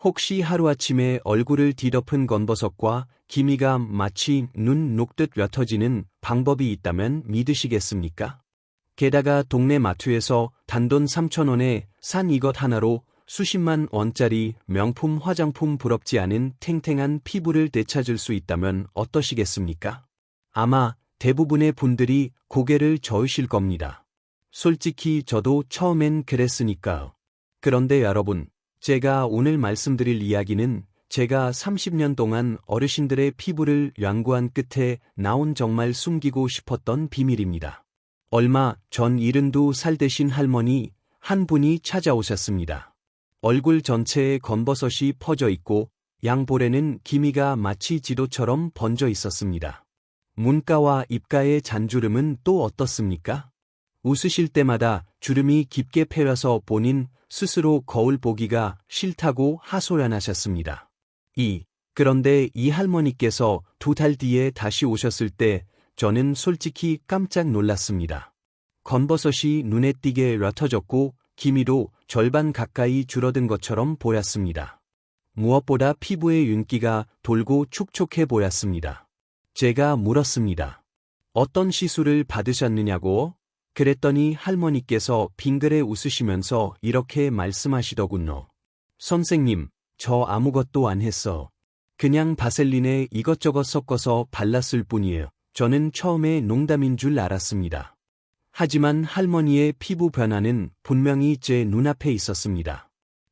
혹시 하루아침에 얼굴을 뒤덮은 건버섯과 기미가 마치 눈 녹듯 옅어지는 방법이 있다면 믿으시겠습니까? 게다가 동네 마트에서 단돈 3,000원에 산 이것 하나로 수십만 원짜리 명품 화장품 부럽지 않은 탱탱한 피부를 되찾을 수 있다면 어떠시겠습니까? 아마 대부분의 분들이 고개를 저으실 겁니다. 솔직히 저도 처음엔 그랬으니까요. 그런데 여러분, 제가 오늘 말씀드릴 이야기는 제가 30년 동안 어르신들의 피부를 연구한 끝에 나온 정말 숨기고 싶었던 비밀입니다. 얼마 전 72살 되신 할머니 한 분이 찾아오셨습니다. 얼굴 전체에 건버섯이 퍼져 있고 양볼에는 기미가 마치 지도처럼 번져 있었습니다. 문가와 입가의 잔주름은 또 어떻습니까? 웃으실 때마다 주름이 깊게 패여서 본인 스스로 거울 보기가 싫다고 하소연하셨습니다. 그런데 이 할머니께서 2달 뒤에 다시 오셨을 때 저는 솔직히 깜짝 놀랐습니다. 건버섯이 눈에 띄게 옅어졌고 기미도 절반 가까이 줄어든 것처럼 보였습니다. 무엇보다 피부의 윤기가 돌고 촉촉해 보였습니다. 제가 물었습니다. 어떤 시술을 받으셨느냐고? 그랬더니 할머니께서 빙그레 웃으시면서 이렇게 말씀하시더군요. 선생님, 저 아무것도 안 했어. 그냥 바셀린에 이것저것 섞어서 발랐을 뿐이에요. 저는 처음에 농담인 줄 알았습니다. 하지만 할머니의 피부 변화는 분명히 제 눈앞에 있었습니다.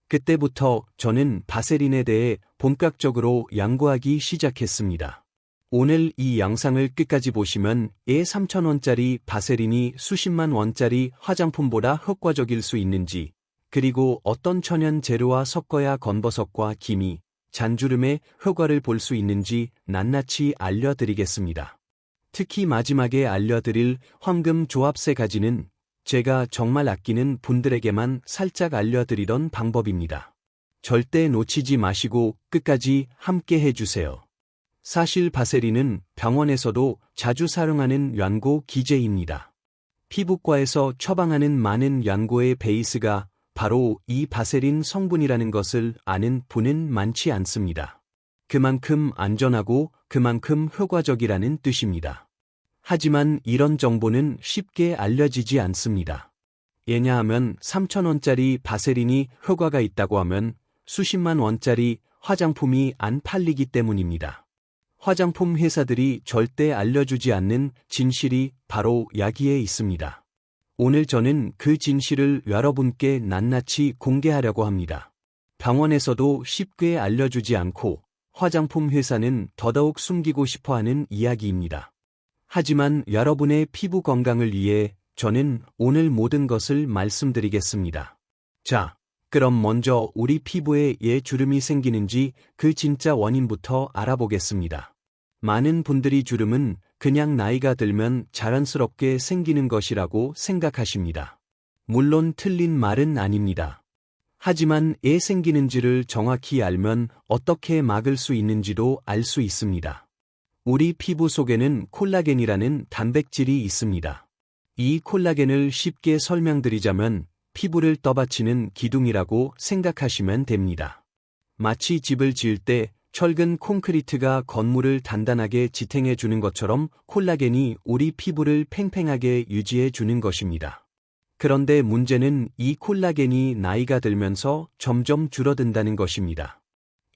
그때부터 저는 바세린에 대해 본격적으로 연구하기 시작했습니다. 오늘 이 영상을 끝까지 보시면 3,000원짜리 바세린이 수십만 원짜리 화장품보다 효과적일 수 있는지, 그리고 어떤 천연 재료와 섞어야 건버섯과 기미, 잔주름의 효과를 볼 수 있는지 낱낱이 알려드리겠습니다. 특히 마지막에 알려드릴 황금 조합 3가지는 제가 정말 아끼는 분들에게만 살짝 알려드리던 방법입니다. 절대 놓치지 마시고 끝까지 함께 해주세요. 사실 바세린은 병원에서도 자주 사용하는 연고 기제입니다. 피부과에서 처방하는 많은 연고의 베이스가 바로 이 바세린 성분이라는 것을 아는 분은 많지 않습니다. 그만큼 안전하고 그만큼 효과적이라는 뜻입니다. 하지만 이런 정보는 쉽게 알려지지 않습니다. 왜냐하면 3,000원짜리 바세린이 효과가 있다고 하면 수십만 원짜리 화장품이 안 팔리기 때문입니다. 화장품 회사들이 절대 알려주지 않는 진실이 바로 여기에 있습니다. 오늘 저는 그 진실을 여러분께 낱낱이 공개하려고 합니다. 병원에서도 쉽게 알려주지 않고 화장품 회사는 더더욱 숨기고 싶어하는 이야기입니다. 하지만 여러분의 피부 건강을 위해 저는 오늘 모든 것을 말씀드리겠습니다. 자, 그럼 먼저 우리 피부에 왜 주름이 생기는지 그 진짜 원인부터 알아보겠습니다. 많은 분들이 주름은 그냥 나이가 들면 자연스럽게 생기는 것이라고 생각하십니다. 물론 틀린 말은 아닙니다. 하지만 왜 생기는지를 정확히 알면 어떻게 막을 수 있는지도 알 수 있습니다. 우리 피부 속에는 콜라겐이라는 단백질이 있습니다. 이 콜라겐을 쉽게 설명드리자면 피부를 떠받치는 기둥이라고 생각하시면 됩니다. 마치 집을 지을 때 철근 콘크리트가 건물을 단단하게 지탱해 주는 것처럼 콜라겐이 우리 피부를 팽팽하게 유지해 주는 것입니다. 그런데 문제는 이 콜라겐이 나이가 들면서 점점 줄어든다는 것입니다.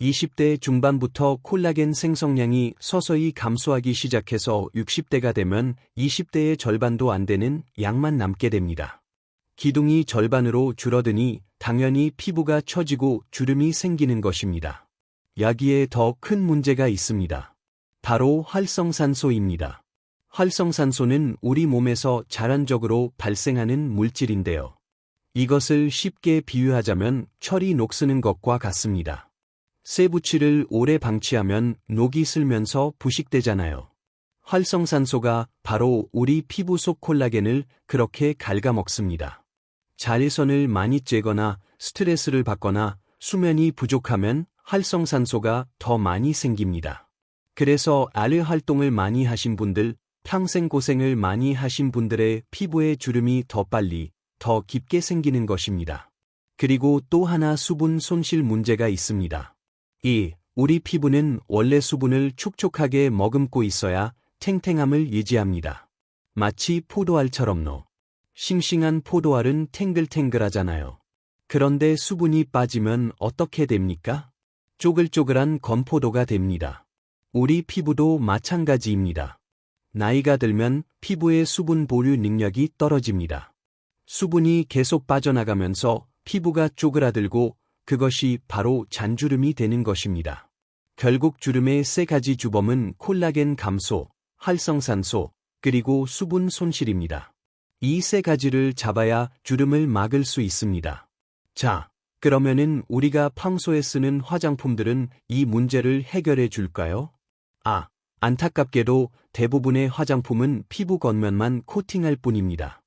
20대 중반부터 콜라겐 생성량이 서서히 감소하기 시작해서 60대가 되면 20대의 절반도 안 되는 양만 남게 됩니다. 기둥이 절반으로 줄어드니 당연히 피부가 처지고 주름이 생기는 것입니다. 여기에 더 큰 문제가 있습니다. 바로 활성산소입니다. 활성산소는 우리 몸에서 자연적으로 발생하는 물질인데요. 이것을 쉽게 비유하자면 철이 녹쓰는 것과 같습니다. 쇠붙이를 오래 방치하면 녹이 슬면서 부식되잖아요. 활성산소가 바로 우리 피부 속 콜라겐을 그렇게 갉아먹습니다. 자외선을 많이 쬐거나 스트레스를 받거나 수면이 부족하면 활성산소가 더 많이 생깁니다. 그래서 알레 활동을 많이 하신 분들, 평생 고생을 많이 하신 분들의 피부에 주름이 더 빨리, 더 깊게 생기는 것입니다. 그리고 또 하나 수분 손실 문제가 있습니다. 우리 피부는 원래 수분을 촉촉하게 머금고 있어야 탱탱함을 유지합니다. 마치 포도알처럼요. 싱싱한 포도알은 탱글탱글하잖아요. 그런데 수분이 빠지면 어떻게 됩니까? 쪼글쪼글한 건포도가 됩니다. 우리 피부도 마찬가지입니다. 나이가 들면 피부의 수분 보류 능력이 떨어집니다. 수분이 계속 빠져나가면서 피부가 쪼그라들고 그것이 바로 잔주름이 되는 것입니다. 결국 주름의 세 가지 주범은 콜라겐 감소, 활성산소, 그리고 수분 손실입니다. 이 세 가지를 잡아야 주름을 막을 수 있습니다. 자, 그러면은 우리가 평소에 쓰는 화장품들은 이 문제를 해결해 줄까요? 안타깝게도 대부분의 화장품은 피부 겉면만 코팅할 뿐입니다.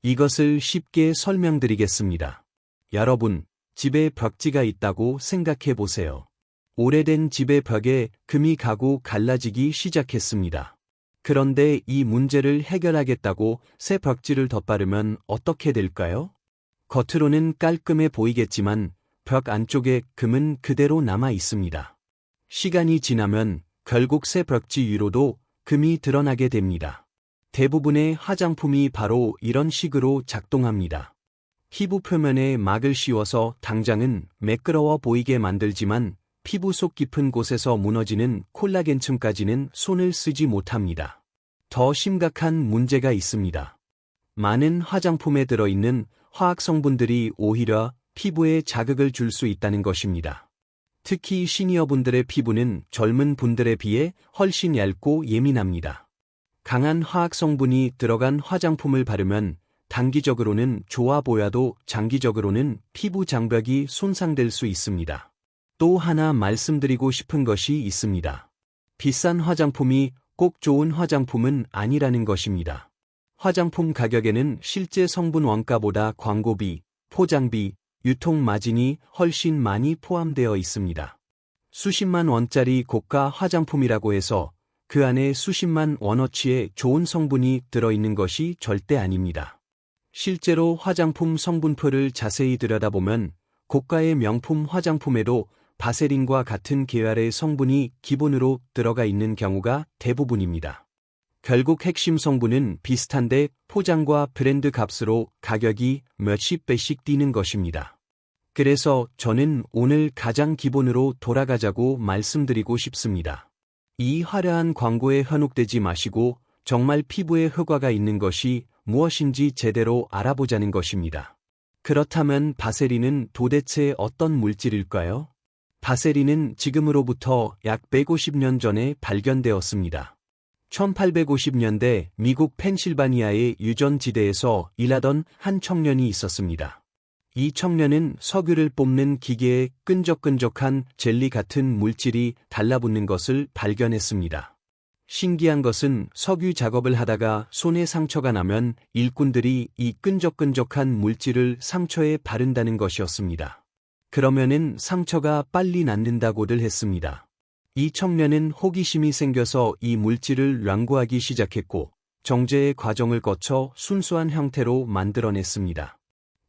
이것을 쉽게 설명드리겠습니다. 여러분, 집에 벽지가 있다고 생각해 보세요. 오래된 집의 벽에 금이 가고 갈라지기 시작했습니다. 그런데 이 문제를 해결하겠다고 새 벽지를 덧바르면 어떻게 될까요? 겉으로는 깔끔해 보이겠지만 벽 안쪽에 금은 그대로 남아 있습니다. 시간이 지나면 결국 새 벽지 위로도 금이 드러나게 됩니다. 대부분의 화장품이 바로 이런 식으로 작동합니다. 피부 표면에 막을 씌워서 당장은 매끄러워 보이게 만들지만 피부 속 깊은 곳에서 무너지는 콜라겐층까지는 손을 쓰지 못합니다. 더 심각한 문제가 있습니다. 많은 화장품에 들어있는 화학 성분들이 오히려 피부에 자극을 줄 수 있다는 것입니다. 특히 시니어분들의 피부는 젊은 분들에 비해 훨씬 얇고 예민합니다. 강한 화학 성분이 들어간 화장품을 바르면 단기적으로는 좋아 보여도 장기적으로는 피부 장벽이 손상될 수 있습니다. 또 하나 말씀드리고 싶은 것이 있습니다. 비싼 화장품이 꼭 좋은 화장품은 아니라는 것입니다. 화장품 가격에는 실제 성분 원가보다 광고비, 포장비, 유통 마진이 훨씬 많이 포함되어 있습니다. 수십만 원짜리 고가 화장품이라고 해서 그 안에 수십만 원어치의 좋은 성분이 들어있는 것이 절대 아닙니다. 실제로 화장품 성분표를 자세히 들여다보면 고가의 명품 화장품에도 바세린과 같은 계열의 성분이 기본으로 들어가 있는 경우가 대부분입니다. 결국 핵심 성분은 비슷한데 포장과 브랜드 값으로 가격이 몇십 배씩 뛰는 것입니다. 그래서 저는 오늘 가장 기본으로 돌아가자고 말씀드리고 싶습니다. 이 화려한 광고에 현혹되지 마시고 정말 피부에 효과가 있는 것이 무엇인지 제대로 알아보자는 것입니다. 그렇다면 바세린은 도대체 어떤 물질일까요? 바세린은 지금으로부터 약 150년 전에 발견되었습니다. 1850년대 미국 펜실바니아의 유전지대에서 일하던 한 청년이 있었습니다. 이 청년은 석유를 뽑는 기계에 끈적끈적한 젤리 같은 물질이 달라붙는 것을 발견했습니다. 신기한 것은 석유 작업을 하다가 손에 상처가 나면 일꾼들이 이 끈적끈적한 물질을 상처에 바른다는 것이었습니다. 그러면은 상처가 빨리 낫는다고들 했습니다. 이 청년은 호기심이 생겨서 이 물질을 연구하기 시작했고 정제의 과정을 거쳐 순수한 형태로 만들어냈습니다.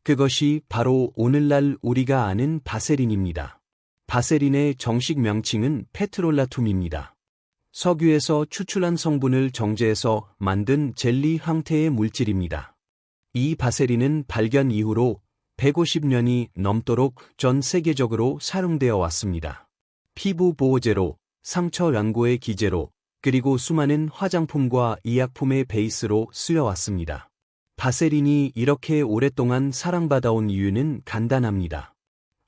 그것이 바로 오늘날 우리가 아는 바세린입니다. 바세린의 정식 명칭은 페트롤라툼입니다. 석유에서 추출한 성분을 정제해서 만든 젤리 형태의 물질입니다. 이 바세린은 발견 이후로 150년이 넘도록 전 세계적으로 사용되어 왔습니다. 피부 보호제로, 상처 연고의 기제로, 그리고 수많은 화장품과 의약품의 베이스로 쓰여왔습니다. 바세린이 이렇게 오랫동안 사랑받아온 이유는 간단합니다.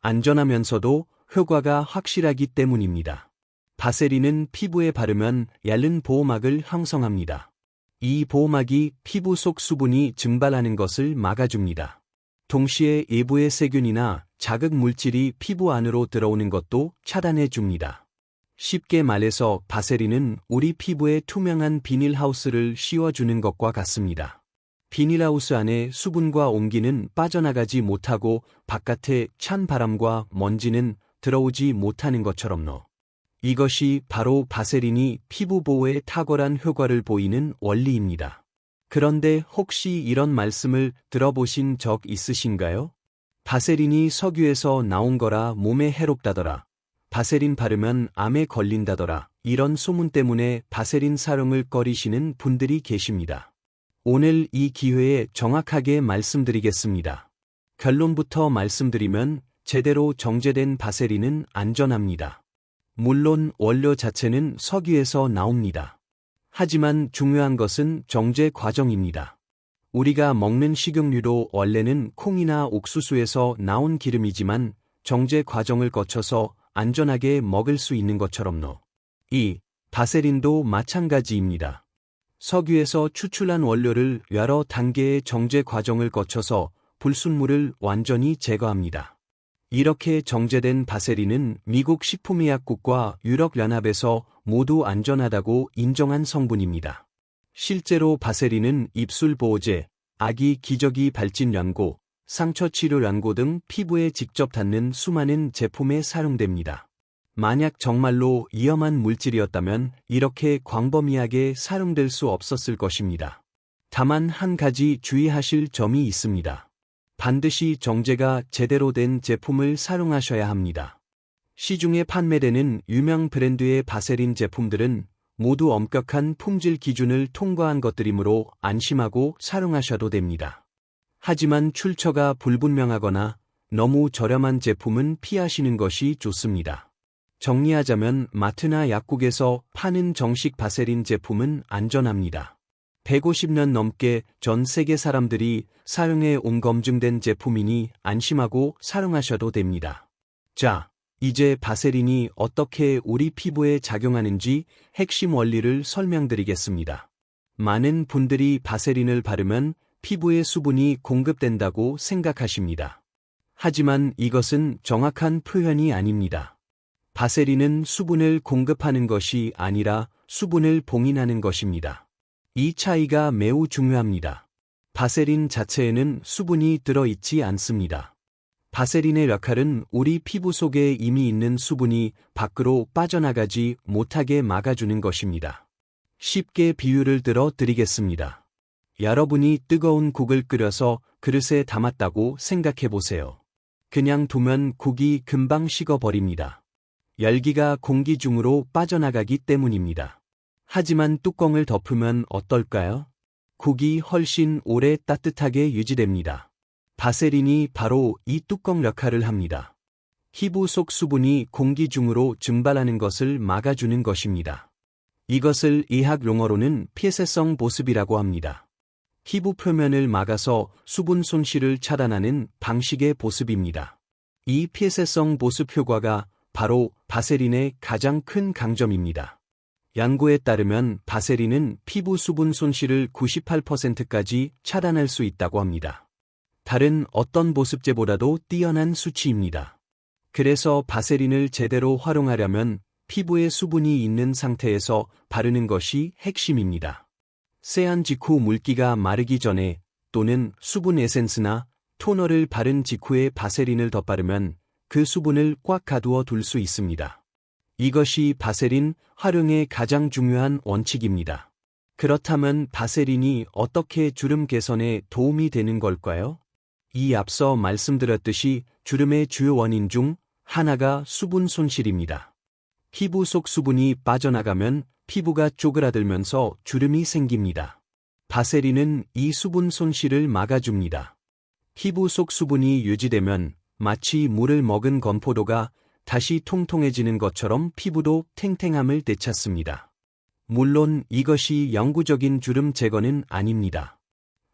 안전하면서도 효과가 확실하기 때문입니다. 바세린은 피부에 바르면 얇은 보호막을 형성합니다. 이 보호막이 피부 속 수분이 증발하는 것을 막아줍니다. 동시에 외부의 세균이나 자극 물질이 피부 안으로 들어오는 것도 차단해줍니다. 쉽게 말해서 바세린은 우리 피부에 투명한 비닐하우스를 씌워주는 것과 같습니다. 비닐하우스 안에 수분과 온기는 빠져나가지 못하고 바깥에 찬 바람과 먼지는 들어오지 못하는 것처럼요. 이것이 바로 바세린이 피부 보호에 탁월한 효과를 보이는 원리입니다. 그런데 혹시 이런 말씀을 들어보신 적 있으신가요? 바세린이 석유에서 나온 거라 몸에 해롭다더라. 바세린 바르면 암에 걸린다더라. 이런 소문 때문에 바세린 사용을 꺼리시는 분들이 계십니다. 오늘 이 기회에 정확하게 말씀드리겠습니다. 결론부터 말씀드리면 제대로 정제된 바세린은 안전합니다. 물론 원료 자체는 석유에서 나옵니다. 하지만 중요한 것은 정제 과정입니다. 우리가 먹는 식용유도 원래는 콩이나 옥수수에서 나온 기름이지만 정제 과정을 거쳐서 안전하게 먹을 수 있는 것처럼요. 이 바세린도 마찬가지입니다. 석유에서 추출한 원료를 여러 단계의 정제 과정을 거쳐서 불순물을 완전히 제거합니다. 이렇게 정제된 바세린은 미국 식품의약국과 유럽연합에서 모두 안전하다고 인정한 성분입니다. 실제로 바세린은 입술 보호제, 아기 기저귀 발진 연고, 상처 치료 연고 등 피부에 직접 닿는 수많은 제품에 사용됩니다. 만약 정말로 위험한 물질이었다면 이렇게 광범위하게 사용될 수 없었을 것입니다. 다만 한 가지 주의하실 점이 있습니다. 반드시 정제가 제대로 된 제품을 사용하셔야 합니다. 시중에 판매되는 유명 브랜드의 바세린 제품들은 모두 엄격한 품질 기준을 통과한 것들이므로 안심하고 사용하셔도 됩니다. 하지만 출처가 불분명하거나 너무 저렴한 제품은 피하시는 것이 좋습니다. 정리하자면 마트나 약국에서 파는 정식 바세린 제품은 안전합니다. 150년 넘게 전 세계 사람들이 사용해 온 검증된 제품이니 안심하고 사용하셔도 됩니다. 자, 이제 바세린이 어떻게 우리 피부에 작용하는지 핵심 원리를 설명드리겠습니다. 많은 분들이 바세린을 바르면 피부에 수분이 공급된다고 생각하십니다. 하지만 이것은 정확한 표현이 아닙니다. 바세린은 수분을 공급하는 것이 아니라 수분을 봉인하는 것입니다. 이 차이가 매우 중요합니다. 바세린 자체에는 수분이 들어있지 않습니다. 바세린의 역할은 우리 피부 속에 이미 있는 수분이 밖으로 빠져나가지 못하게 막아주는 것입니다. 쉽게 비유를 들어 드리겠습니다. 여러분이 뜨거운 국을 끓여서 그릇에 담았다고 생각해 보세요. 그냥 두면 국이 금방 식어버립니다. 열기가 공기 중으로 빠져나가기 때문입니다. 하지만 뚜껑을 덮으면 어떨까요? 국이 훨씬 오래 따뜻하게 유지됩니다. 바세린이 바로 이 뚜껑 역할을 합니다. 피부 속 수분이 공기 중으로 증발하는 것을 막아주는 것입니다. 이것을 의학 용어로는 폐쇄성 보습이라고 합니다. 피부 표면을 막아서 수분 손실을 차단하는 방식의 보습입니다. 이 폐쇄성 보습 효과가 바로 바세린의 가장 큰 강점입니다. 연구에 따르면 바세린은 피부 수분 손실을 98%까지 차단할 수 있다고 합니다. 다른 어떤 보습제보다도 뛰어난 수치입니다. 그래서 바세린을 제대로 활용하려면 피부에 수분이 있는 상태에서 바르는 것이 핵심입니다. 세안 직후 물기가 마르기 전에 또는 수분 에센스나 토너를 바른 직후에 바세린을 덧바르면 그 수분을 꽉 가두어 둘 수 있습니다. 이것이 바세린 활용의 가장 중요한 원칙입니다. 그렇다면 바세린이 어떻게 주름 개선에 도움이 되는 걸까요? 이 앞서 말씀드렸듯이 주름의 주요 원인 중 하나가 수분 손실입니다. 피부 속 수분이 빠져나가면 피부가 쪼그라들면서 주름이 생깁니다. 바세린은 이 수분 손실을 막아줍니다. 피부 속 수분이 유지되면 마치 물을 먹은 건포도가 다시 통통해지는 것처럼 피부도 탱탱함을 되찾습니다. 물론 이것이 영구적인 주름 제거는 아닙니다.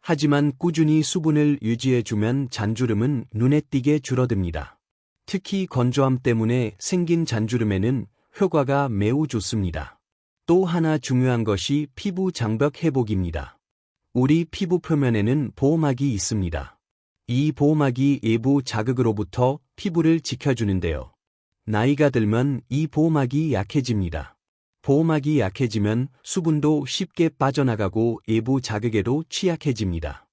하지만 꾸준히 수분을 유지해주면 잔주름은 눈에 띄게 줄어듭니다. 특히 건조함 때문에 생긴 잔주름에는 효과가 매우 좋습니다. 또 하나 중요한 것이 피부 장벽 회복입니다. 우리 피부 표면에는 보호막이 있습니다. 이 보호막이 외부 자극으로부터 피부를 지켜주는데요. 나이가 들면 이 보호막이 약해집니다. 보호막이 약해지면 수분도 쉽게 빠져나가고 외부 자극에도 취약해집니다.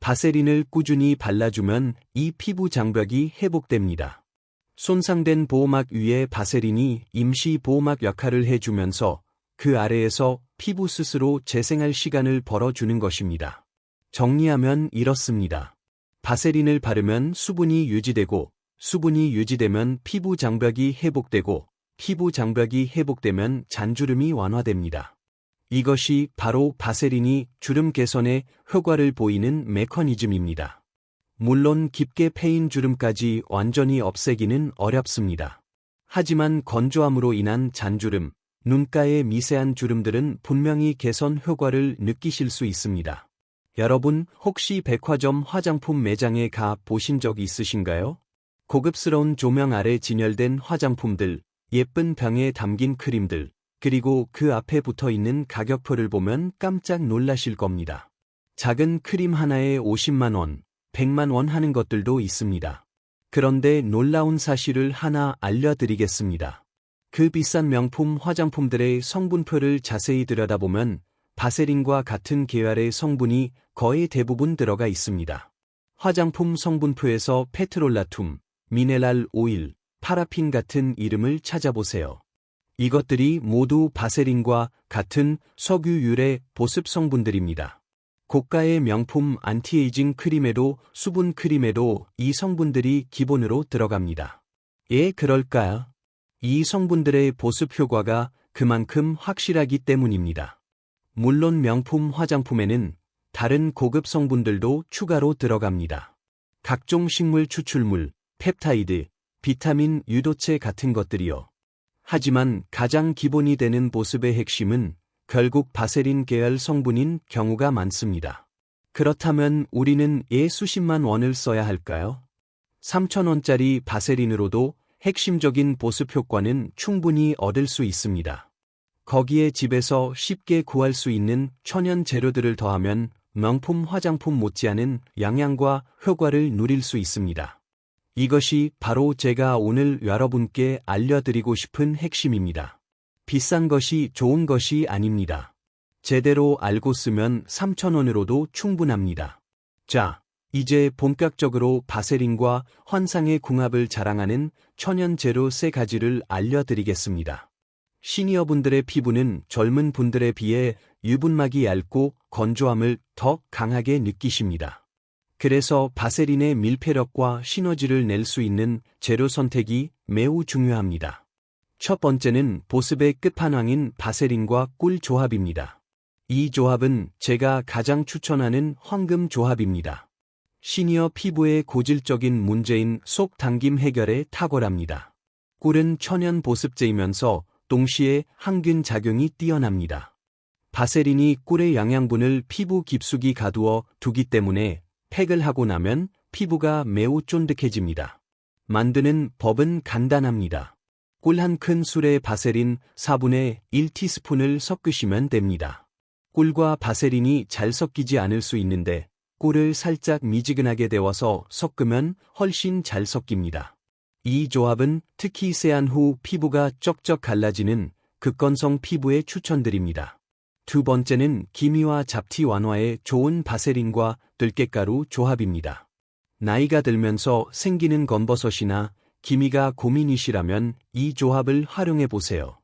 바세린을 꾸준히 발라주면 이 피부 장벽이 회복됩니다. 손상된 보호막 위에 바세린이 임시 보호막 역할을 해주면서 그 아래에서 피부 스스로 재생할 시간을 벌어주는 것입니다. 정리하면 이렇습니다. 바세린을 바르면 수분이 유지되고, 수분이 유지되면 피부 장벽이 회복되고, 피부 장벽이 회복되면 잔주름이 완화됩니다. 이것이 바로 바세린이 주름 개선에 효과를 보이는 메커니즘입니다. 물론 깊게 패인 주름까지 완전히 없애기는 어렵습니다. 하지만 건조함으로 인한 잔주름, 눈가의 미세한 주름들은 분명히 개선 효과를 느끼실 수 있습니다. 여러분 혹시 백화점 화장품 매장에 가 보신 적 있으신가요? 고급스러운 조명 아래 진열된 화장품들, 예쁜 병에 담긴 크림들, 그리고 그 앞에 붙어 있는 가격표를 보면 깜짝 놀라실 겁니다. 작은 크림 하나에 50만 원, 100만 원 하는 것들도 있습니다. 그런데 놀라운 사실을 하나 알려드리겠습니다. 그 비싼 명품 화장품들의 성분표를 자세히 들여다보면 바세린과 같은 계열의 성분이 거의 대부분 들어가 있습니다. 화장품 성분표에서 페트롤라툼, 미네랄 오일, 파라핀 같은 이름을 찾아보세요. 이것들이 모두 바세린과 같은 석유 유래 보습 성분들입니다. 고가의 명품 안티에이징 크림에도 수분 크림에도 이 성분들이 기본으로 들어갑니다. 왜 그럴까요? 이 성분들의 보습 효과가 그만큼 확실하기 때문입니다. 물론 명품 화장품에는 다른 고급 성분들도 추가로 들어갑니다. 각종 식물 추출물, 펩타이드, 비타민 유도체 같은 것들이요. 하지만 가장 기본이 되는 보습의 핵심은 결국 바세린 계열 성분인 경우가 많습니다. 그렇다면 우리는 왜 수십만 원을 써야 할까요? 3,000원짜리 바세린으로도 핵심적인 보습 효과는 충분히 얻을 수 있습니다. 거기에 집에서 쉽게 구할 수 있는 천연 재료들을 더하면 명품 화장품 못지않은 영양과 효과를 누릴 수 있습니다. 이것이 바로 제가 오늘 여러분께 알려드리고 싶은 핵심입니다. 비싼 것이 좋은 것이 아닙니다. 제대로 알고 쓰면 3,000원으로도 충분합니다. 자, 이제 본격적으로 바세린과 환상의 궁합을 자랑하는 천연 재료 3가지를 알려드리겠습니다. 시니어분들의 피부는 젊은 분들에 비해 유분막이 얇고 건조함을 더 강하게 느끼십니다. 그래서 바세린의 밀폐력과 시너지를 낼 수 있는 재료 선택이 매우 중요합니다. 첫 번째는 보습의 끝판왕인 바세린과 꿀 조합입니다. 이 조합은 제가 가장 추천하는 황금 조합입니다. 시니어 피부의 고질적인 문제인 속 당김 해결에 탁월합니다. 꿀은 천연 보습제이면서 동시에 항균 작용이 뛰어납니다. 바세린이 꿀의 영양분을 피부 깊숙이 가두어 두기 때문에 팩을 하고 나면 피부가 매우 쫀득해집니다. 만드는 법은 간단합니다. 꿀 한 큰술에 바세린 4분의 1티스푼을 섞으시면 됩니다. 꿀과 바세린이 잘 섞이지 않을 수 있는데 꿀을 살짝 미지근하게 데워서 섞으면 훨씬 잘 섞입니다. 이 조합은 특히 세안 후 피부가 쩍쩍 갈라지는 극건성 피부에 추천드립니다. 두 번째는 기미와 잡티 완화에 좋은 바세린과 들깨가루 조합입니다. 나이가 들면서 생기는 검버섯이나 기미가 고민이시라면 이 조합을 활용해 보세요.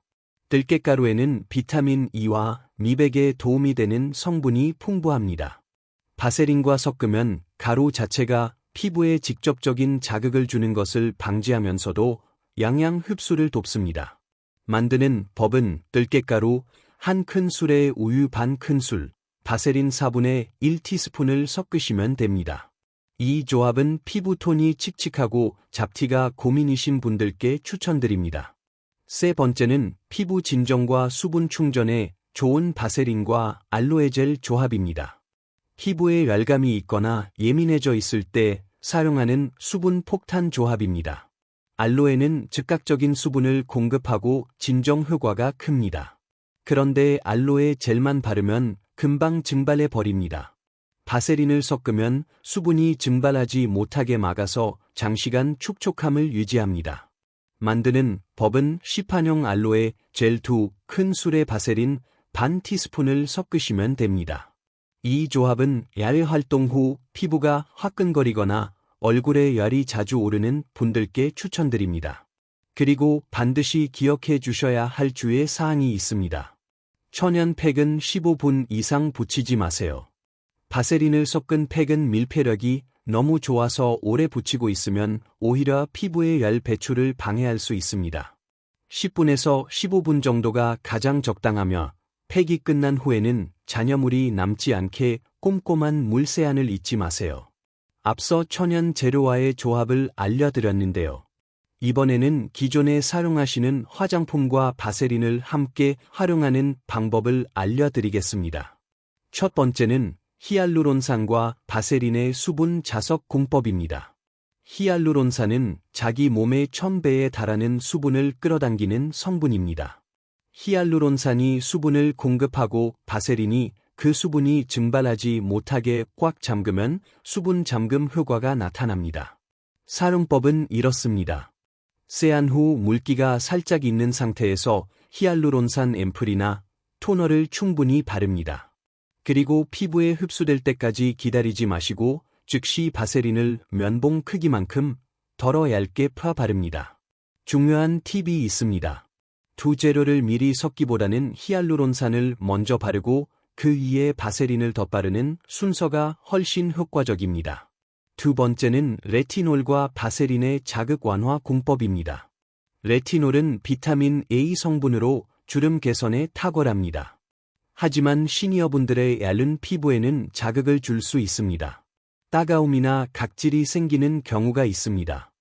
들깨가루에는 비타민 E와 미백에 도움이 되는 성분이 풍부합니다. 바세린과 섞으면 가루 자체가 피부에 직접적인 자극을 주는 것을 방지하면서도 영양 흡수를 돕습니다. 만드는 법은 들깨가루 한 큰술에 우유 반 큰술, 바세린 4분의 1티스푼을 섞으시면 됩니다. 이 조합은 피부톤이 칙칙하고 잡티가 고민이신 분들께 추천드립니다. 세 번째는 피부 진정과 수분 충전에 좋은 바세린과 알로에젤 조합입니다. 피부에 열감이 있거나 예민해져 있을 때 사용하는 수분 폭탄 조합입니다. 알로에는 즉각적인 수분을 공급하고 진정 효과가 큽니다. 그런데 알로에 젤만 바르면 금방 증발해 버립니다. 바세린을 섞으면 수분이 증발하지 못하게 막아서 장시간 촉촉함을 유지합니다. 만드는 법은 시판용 알로에 젤 2큰술에 바세린 반 티스푼을 섞으시면 됩니다. 이 조합은 야외 활동 후 피부가 화끈거리거나 얼굴에 열이 자주 오르는 분들께 추천드립니다. 그리고 반드시 기억해 주셔야 할 주의 사항이 있습니다. 천연 팩은 15분 이상 붙이지 마세요. 바세린을 섞은 팩은 밀폐력이 너무 좋아서 오래 붙이고 있으면 오히려 피부의 열 배출을 방해할 수 있습니다. 10분에서 15분 정도가 가장 적당하며 팩이 끝난 후에는 잔여물이 남지 않게 꼼꼼한 물 세안을 잊지 마세요. 앞서 천연 재료와의 조합을 알려드렸는데요. 이번에는 기존에 사용하시는 화장품과 바세린을 함께 활용하는 방법을 알려드리겠습니다. 첫 번째는 히알루론산과 바세린의 수분 자석 공법입니다. 히알루론산은 자기 몸의 1000배에 달하는 수분을 끌어당기는 성분입니다. 히알루론산이 수분을 공급하고 바세린이 그 수분이 증발하지 못하게 꽉 잠그면 수분 잠금 효과가 나타납니다. 사용법은 이렇습니다. 세안 후 물기가 살짝 있는 상태에서 히알루론산 앰플이나 토너를 충분히 바릅니다. 그리고 피부에 흡수될 때까지 기다리지 마시고 즉시 바세린을 면봉 크기만큼 덜어 얇게 펴 바릅니다. 중요한 팁이 있습니다. 두 재료를 미리 섞기보다는 히알루론산을 먼저 바르고 그 위에 바세린을 덧바르는 순서가 훨씬 효과적입니다. 두 번째는 레티놀과 바세린의 자극 완화 공법입니다. 레티놀은 비타민 A 성분으로 주름 개선에 탁월합니다. 하지만 시니어분들의 얇은 피부에는 자극을 줄 수 있습니다. 따가움이나 각질이 생기는 경우가 있습니다.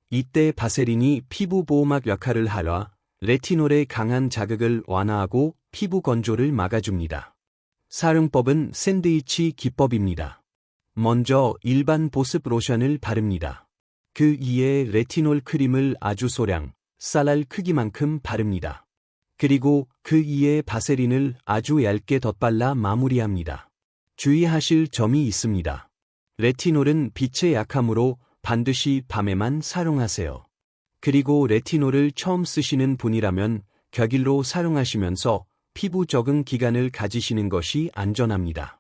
이때 바세린이 피부 보호막 역할을 하려 레티놀의 강한 자극을 완화하고 피부 건조를 막아줍니다. 사용법은 샌드위치 기법입니다. 먼저 일반 보습 로션을 바릅니다. 그 위에 레티놀 크림을 아주 소량, 쌀알 크기만큼 바릅니다. 그리고 그 위에 바세린을 아주 얇게 덧발라 마무리합니다. 주의하실 점이 있습니다. 레티놀은 빛에 약하므로 반드시 밤에만 사용하세요. 그리고 레티놀을 처음 쓰시는 분이라면 격일로 사용하시면서 피부 적응 기간을 가지시는 것이 안전합니다.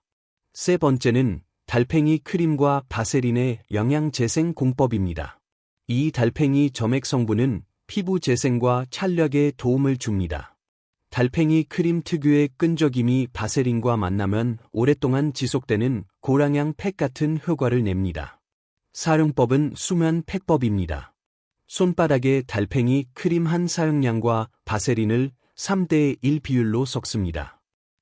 세 번째는 달팽이 크림과 바세린의 영양 재생 공법입니다. 이 달팽이 점액 성분은 피부 재생과 탄력에 도움을 줍니다. 달팽이 크림 특유의 끈적임이 바세린과 만나면 오랫동안 지속되는 고랑향 팩 같은 효과를 냅니다. 사용법은 수면 팩법입니다. 손바닥에 달팽이 크림 한 사용량과 바세린을 3:1 비율로 섞습니다.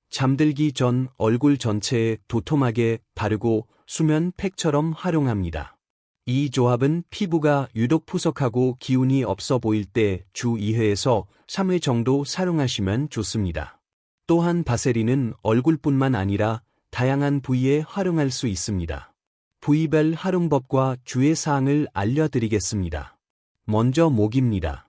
잠들기 전 얼굴 전체에 도톰하게 바르고 수면 팩처럼 활용합니다. 이 조합은 피부가 유독 푸석하고 기운이 없어 보일 때 주 2회에서 3회 정도 사용하시면 좋습니다. 또한 바세린은 얼굴뿐만 아니라 다양한 부위에 활용할 수 있습니다. 부위별 활용법과 주의사항을 알려드리겠습니다. 먼저 목입니다.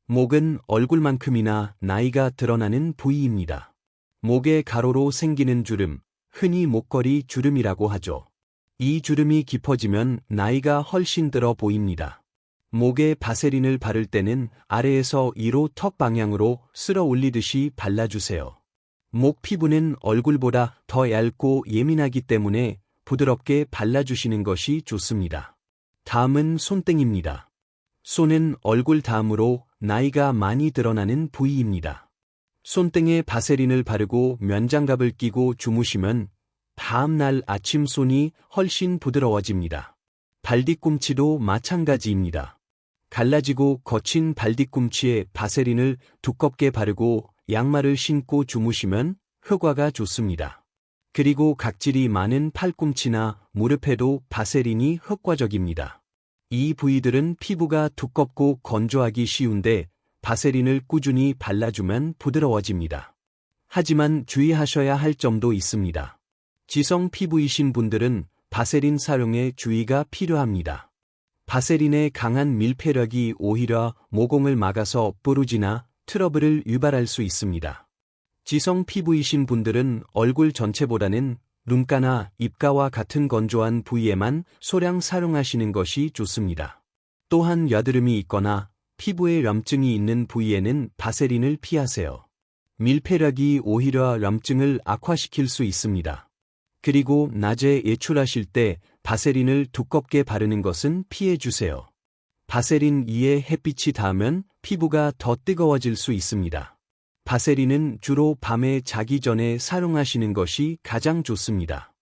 목은 얼굴만큼이나 나이가 드러나는 부위입니다. 목에 가로로 생기는 주름, 흔히 목걸이 주름이라고 하죠. 이 주름이 깊어지면 나이가 훨씬 들어 보입니다. 목에 바세린을 바를 때는 아래에서 위로 턱 방향으로 쓸어 올리듯이 발라주세요. 목 피부는 얼굴보다 더 얇고 예민하기 때문에 부드럽게 발라주시는 것이 좋습니다. 다음은 손등입니다. 손은 얼굴 다음으로 나이가 많이 드러나는 부위입니다. 손등에 바세린을 바르고 면장갑을 끼고 주무시면 다음 날 아침 손이 훨씬 부드러워집니다. 발뒤꿈치도 마찬가지입니다. 갈라지고 거친 발뒤꿈치에 바세린을 두껍게 바르고 양말을 신고 주무시면 효과가 좋습니다. 그리고 각질이 많은 팔꿈치나 무릎에도 바세린이 효과적입니다. 이 부위들은 피부가 두껍고 건조하기 쉬운데 바세린을 꾸준히 발라주면 부드러워집니다. 하지만 주의하셔야 할 점도 있습니다. 지성 피부이신 분들은 바세린 사용에 주의가 필요합니다. 바세린의 강한 밀폐력이 오히려 모공을 막아서 부르지나 트러블을 유발할 수 있습니다. 지성 피부이신 분들은 얼굴 전체보다는 눈가나 입가와 같은 건조한 부위에만 소량 사용하시는 것이 좋습니다. 또한 여드름이 있거나 피부에 염증이 있는 부위에는 바세린을 피하세요. 밀폐력이 오히려 염증을 악화시킬 수 있습니다. 그리고 낮에 외출하실 때 바세린을 두껍게 바르는 것은 피해주세요. 바세린 위에 햇빛이 닿으면 피부가 더 뜨거워질 수 있습니다. 바세린은 주로 밤에 자기 전에 사용하시는 것이 가장 좋습니다.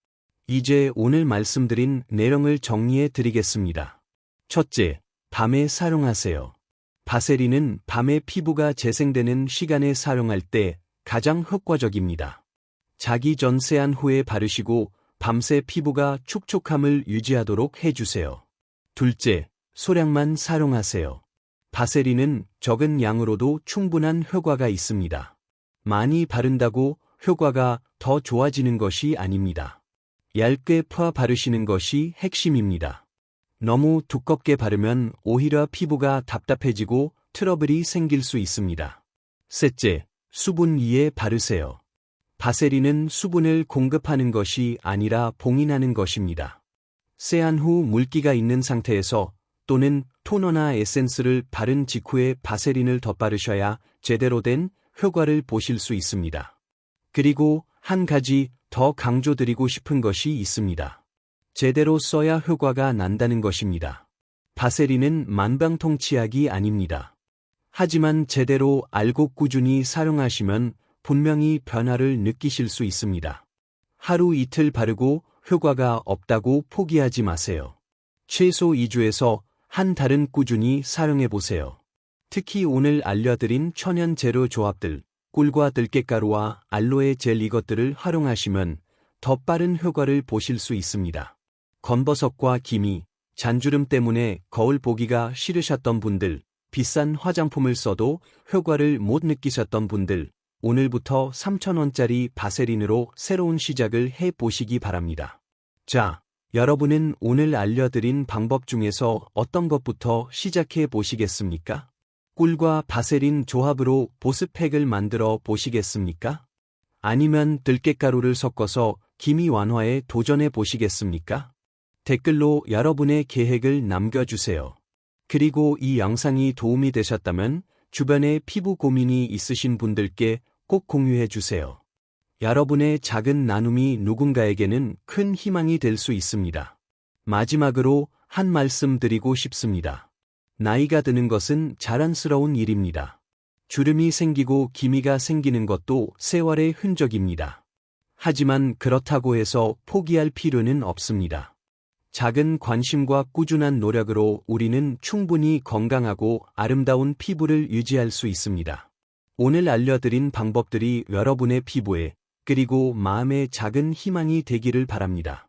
이제 오늘 말씀드린 내용을 정리해 드리겠습니다. 첫째, 밤에 사용하세요. 바세린은 밤에 피부가 재생되는 시간에 사용할 때 가장 효과적입니다. 자기 전 세안 후에 바르시고 밤새 피부가 촉촉함을 유지하도록 해주세요. 둘째, 소량만 사용하세요. 바세린은 적은 양으로도 충분한 효과가 있습니다. 많이 바른다고 효과가 더 좋아지는 것이 아닙니다. 얇게 퍼 바르시는 것이 핵심입니다. 너무 두껍게 바르면 오히려 피부가 답답해지고 트러블이 생길 수 있습니다. 셋째, 수분 위에 바르세요. 바세린은 수분을 공급하는 것이 아니라 봉인하는 것입니다. 세안 후 물기가 있는 상태에서 또는 토너나 에센스를 바른 직후에 바세린을 덧바르셔야 제대로 된 효과를 보실 수 있습니다. 그리고 한 가지 더 강조드리고 싶은 것이 있습니다. 제대로 써야 효과가 난다는 것입니다. 바세린은 만병통치약이 아닙니다. 하지만 제대로 알고 꾸준히 사용하시면 분명히 변화를 느끼실 수 있습니다. 하루 이틀 바르고 효과가 없다고 포기하지 마세요. 최소 2주에서 한 달은 꾸준히 사용해보세요. 특히 오늘 알려드린 천연 재료 조합들, 꿀과 들깨가루와 알로에 젤 이것들을 활용하시면 더 빠른 효과를 보실 수 있습니다. 건버섯과 기미, 잔주름 때문에 거울 보기가 싫으셨던 분들, 비싼 화장품을 써도 효과를 못 느끼셨던 분들, 오늘부터 3,000원짜리 바세린으로 새로운 시작을 해보시기 바랍니다. 자, 여러분은 오늘 알려드린 방법 중에서 어떤 것부터 시작해 보시겠습니까? 꿀과 바세린 조합으로 보습팩을 만들어 보시겠습니까? 아니면 들깨가루를 섞어서 기미 완화에 도전해 보시겠습니까? 댓글로 여러분의 계획을 남겨주세요. 그리고 이 영상이 도움이 되셨다면 주변에 피부 고민이 있으신 분들께 꼭 공유해 주세요. 여러분의 작은 나눔이 누군가에게는 큰 희망이 될 수 있습니다. 마지막으로 한 말씀 드리고 싶습니다. 나이가 드는 것은 자랑스러운 일입니다. 주름이 생기고 기미가 생기는 것도 세월의 흔적입니다. 하지만 그렇다고 해서 포기할 필요는 없습니다. 작은 관심과 꾸준한 노력으로 우리는 충분히 건강하고 아름다운 피부를 유지할 수 있습니다. 오늘 알려드린 방법들이 여러분의 피부에 그리고 마음에 작은 희망이 되기를 바랍니다.